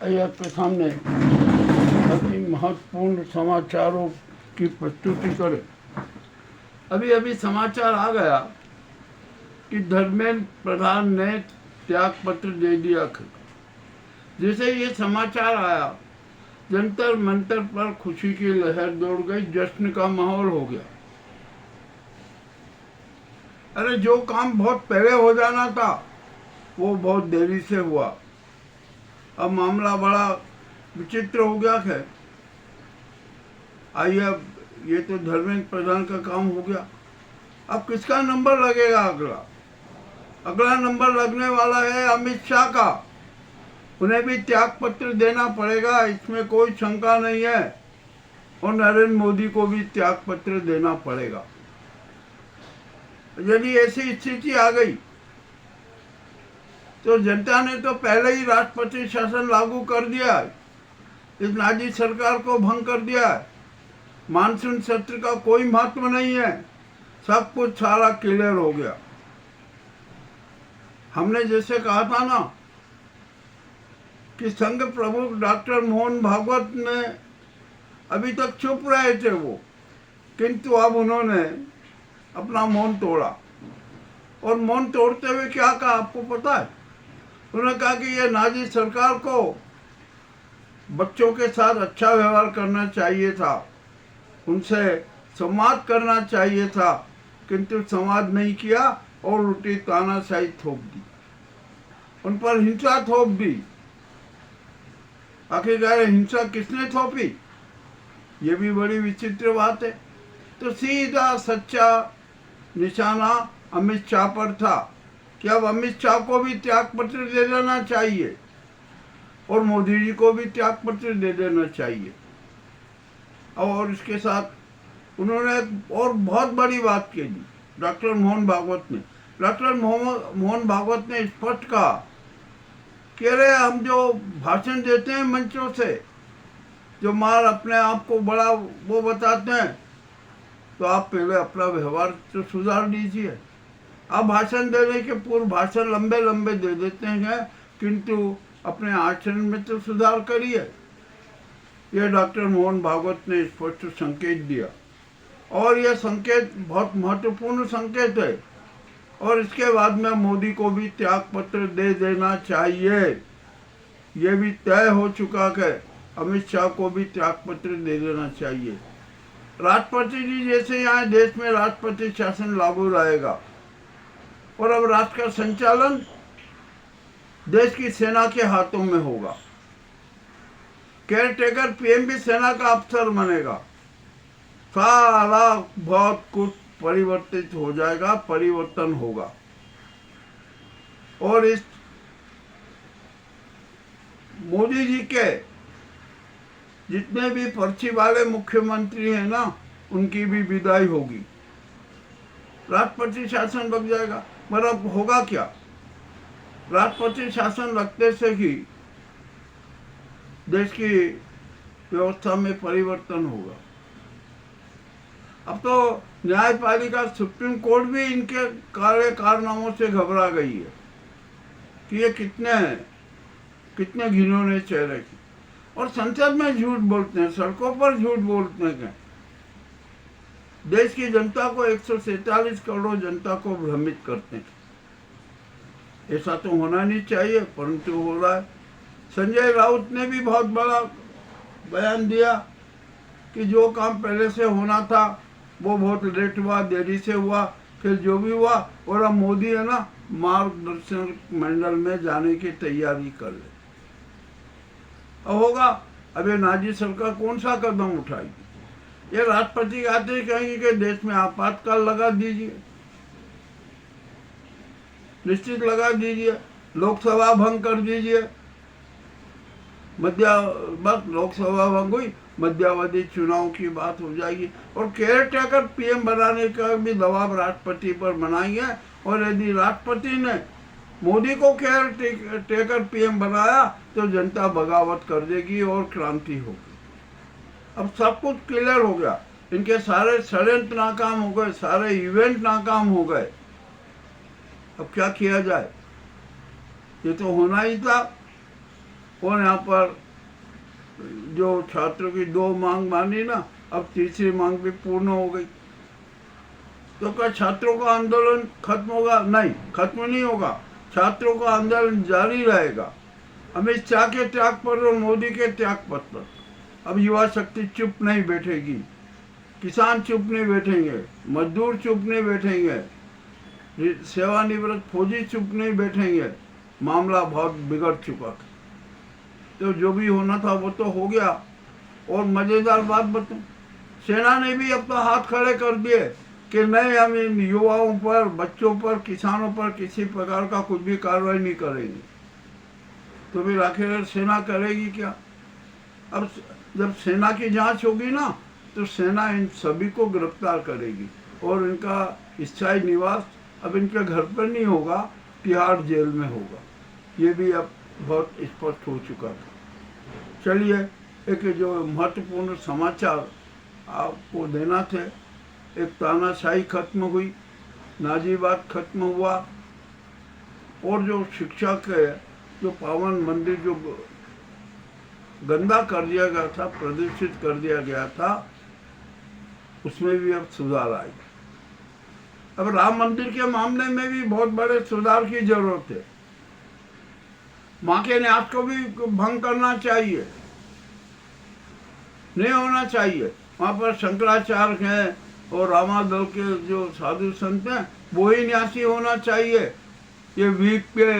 आपके सामने अति महत्वपूर्ण समाचारों की प्रस्तुति करें। अभी अभी समाचार आ गया कि धर्मेंद्र प्रधान ने त्याग पत्र दे दिया। जैसे ये समाचार आया, जंतर मंतर पर खुशी की लहर दौड़ गई, जश्न का माहौल हो गया। अरे जो काम बहुत पहले हो जाना था वो बहुत देरी से हुआ। अब मामला बड़ा विचित्र हो गया है। आइए, अब ये तो धर्मेंद्र प्रधान का काम हो गया। अब किसका नंबर लगेगा? अगला नंबर लगने वाला है अमित शाह का। उन्हें भी त्याग पत्र देना पड़ेगा, इसमें कोई शंका नहीं है। और नरेंद्र मोदी को भी त्याग पत्र देना पड़ेगा। यदि ऐसी स्थिति आ गई तो जनता ने तो पहले ही राष्ट्रपति शासन लागू कर दिया है, इस नाजी सरकार को भंग कर दिया है। मानसून सत्र का कोई महत्व नहीं है, सब कुछ सारा क्लियर हो गया। हमने जैसे कहा था ना कि संघ प्रमुख डॉक्टर मोहन भागवत ने अभी तक चुप रहे थे वो, किंतु अब उन्होंने अपना मौन तोड़ा। और मौन तोड़ते हुए क्या कहा आपको पता है? उन्होंने कहा कि ये नाजी सरकार को बच्चों के साथ अच्छा व्यवहार करना चाहिए था, उनसे संवाद करना चाहिए था, किंतु संवाद नहीं किया और उल्टी तानाशाही थोप दी, उन पर हिंसा थोप दी। आखिरकार हिंसा किसने थोपी? ये भी बड़ी विचित्र बात है। तो सीधा सच्चा निशाना अमित शाह पर था कि अब अमित शाह को भी त्याग पत्र दे देना चाहिए और मोदी जी को भी त्याग पत्र दे देना चाहिए। और इसके साथ उन्होंने और बहुत बड़ी बात कही डॉक्टर मोहन भागवत ने। डॉक्टर मोहन भागवत ने स्पष्ट कहा कि अरे हम जो भाषण देते हैं मंचों से, जो मार अपने आप को बड़ा वो बताते हैं, तो आप पहले अपना व्यवहार तो सुधार लीजिए। आप भाषण देने के पूर्व भाषण लंबे लंबे दे देते हैं, किंतु अपने आचरण में तो सुधार करिए। यह डॉक्टर मोहन भागवत ने स्पष्ट संकेत दिया और यह संकेत बहुत महत्वपूर्ण संकेत है। और इसके बाद में मोदी को भी त्याग पत्र दे देना चाहिए। यह भी तय हो चुका है, अमित शाह को भी त्याग पत्र दे देना चाहिए। राष्ट्रपति जी जैसे यहाँ देश में राष्ट्रपति शासन लागू रहेगा और अब राष्ट्र का संचालन देश की सेना के हाथों में होगा। केयर टेकर पीएम भी सेना का अफसर बनेगा। सारा बहुत कुछ परिवर्तित हो जाएगा, परिवर्तन होगा। और इस मोदी जी के जितने भी पर्ची वाले मुख्यमंत्री हैं ना, उनकी भी विदाई होगी। राष्ट्रपति शासन लग जाएगा। मतलब होगा क्या? राष्ट्रपति शासन लगने से ही देश की व्यवस्था में परिवर्तन होगा। अब तो न्यायपालिका, सुप्रीम कोर्ट भी इनके कारनामों से घबरा गई है कि ये कितने घिनौने चेहरे की। और संसद में झूठ बोलते हैं, सड़कों पर झूठ बोलते हैं। देश की जनता को 147 करोड़ जनता को भ्रमित करते हैं। ऐसा तो होना नहीं चाहिए, परंतु हो रहा है। संजय राउत ने भी बहुत बड़ा बयान दिया कि जो काम पहले से होना था वो बहुत लेट हुआ, देरी से हुआ, फिर जो भी हुआ। और अब मोदी है ना, मार्गदर्शन मंडल में जाने की तैयारी कर ले। अब होगा। अब ये नाजी सरकार कौन सा कदम उठाएगी? ये राष्ट्रपति आते ही कहेंगे कि देश में आपातकाल लगा दीजिए, निश्चित लगा दीजिए, लोकसभा भंग कर दीजिए। बस लोकसभा भंग हुई, मध्यावधि चुनाव की बात हो जाएगी और केयर टेकर पीएम बनाने का भी दबाव राष्ट्रपति पर बनाएंगे। और यदि राष्ट्रपति ने मोदी को केयर टेकर पीएम बनाया तो जनता बगावत कर देगी और क्रांति होगी। अब सब कुछ क्लियर हो गया। इनके सारे षड्यंत्र नाकाम हो गए, सारे इवेंट नाकाम हो गए। अब क्या किया जाए? ये तो होना ही था। और यहाँ पर जो छात्रों की 2 मांग मानी ना, अब तीसरी मांग भी पूर्ण हो गई। तो क्या छात्रों का आंदोलन खत्म होगा? नहीं, खत्म नहीं होगा। छात्रों का आंदोलन जारी रहेगा। अमित शाह के त्याग पर और मोदी के त्याग पत्र पर अब युवा शक्ति चुप नहीं बैठेगी। किसान चुप नहीं बैठेंगे, मजदूर चुप नहीं बैठेंगे, सेवानिवृत्त फौजी चुप नहीं बैठेंगे। मामला बहुत बिगड़ चुका था। तो जो भी होना था वो तो हो गया। और मजेदार बात बताऊं, सेना ने भी अपना हाथ खड़े कर दिए कि नहीं, हम इन युवाओं पर, बच्चों पर, किसानों पर किसी प्रकार का कुछ भी कार्रवाई नहीं करेंगे। तो फिर आखिर सेना करेगी क्या? अब जब सेना की जांच होगी ना, तो सेना इन सभी को गिरफ्तार करेगी और इनका स्थायी निवास अब इनके घर पर नहीं होगा, तिहाड़ जेल में होगा। ये भी अब बहुत स्पष्ट हो चुका था। चलिए, एक जो महत्वपूर्ण समाचार आपको देना थे। एक तानाशाही खत्म हुई, नाजीबाद खत्म हुआ, और जो शिक्षा के जो पावन मंदिर जो गंदा कर दिया गया था, प्रदूषित कर दिया गया था, उसमें भी अब सुधार आई। अब राम मंदिर के मामले में भी बहुत बड़े सुधार की जरूरत है। मां के न्यास को भी भंग करना चाहिए, नहीं होना चाहिए। वहां पर शंकराचार्य हैं और रामादल के जो साधु संत हैं, वो ही न्यासी होना चाहिए। ये वीक पे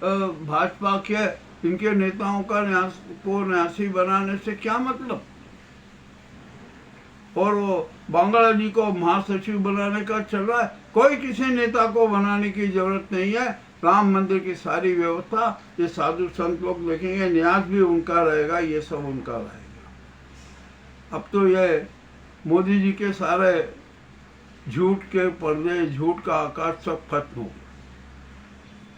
भाजपा के इनके नेताओं का न्यासी बनाने से क्या मतलब? और वो बांगड़ा जी को महासचिव बनाने का चल रहा है। कोई किसी नेता को बनाने की जरूरत नहीं है। राम मंदिर की सारी व्यवस्था ये साधु संत लोग देखेंगे, न्यास भी उनका रहेगा, ये सब उनका रहेगा। अब तो ये मोदी जी के सारे झूठ के पर्दे, झूठ का आकाश सब खत्म हो गया।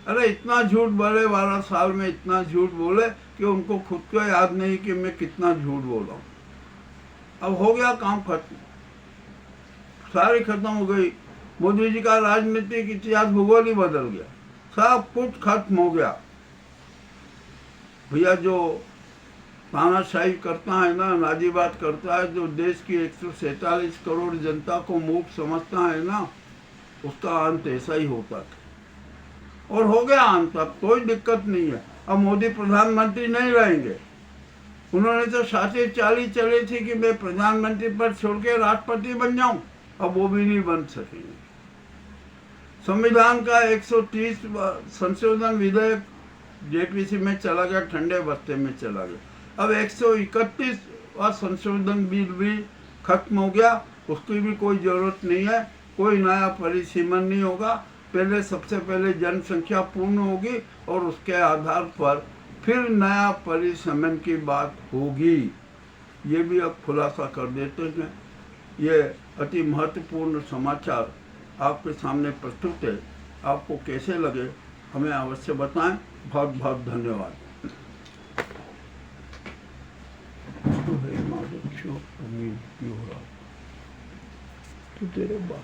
अरे इतना झूठ बोले, 12 साल में इतना झूठ बोले कि उनको खुद को याद नहीं कि मैं कितना झूठ बोला हूँ। अब हो गया काम खत्म, सारी खत्म हो गई। मोदी जी का राजनीतिक इतिहास, भूगोल ही बदल गया, सब कुछ खत्म हो गया। भैया जो तानाशाही करता है ना, नाजीबाद करता है, जो देश की 147 करोड़ जनता को मूर्ख समझता है ना, उसका अंत ऐसा ही होता था। और हो गया अंत, अब कोई दिक्कत नहीं है। अब मोदी प्रधानमंत्री नहीं रहेंगे। उन्होंने तो साथी चाली चली थी कि मैं प्रधानमंत्री पर छोड़ के राष्ट्रपति बन जाऊं, अब वो भी नहीं बन सकेंगे। संविधान का 130 संशोधन विधेयक जेपीसी में चला गया, ठंडे बस्ते में चला गया। अब 131वां संशोधन बिल भी खत्म हो गया, उसकी भी कोई जरूरत नहीं है। कोई नया परिसीमन नहीं होगा। पहले सबसे पहले जनसंख्या पूर्ण होगी और उसके आधार पर फिर नया परिसीमन की बात होगी। ये भी अब खुलासा कर देते हैं। ये अति महत्वपूर्ण समाचार आपके सामने प्रस्तुत है। आपको कैसे लगे हमें अवश्य बताएं। बहुत बहुत धन्यवाद। तो तेरे बाप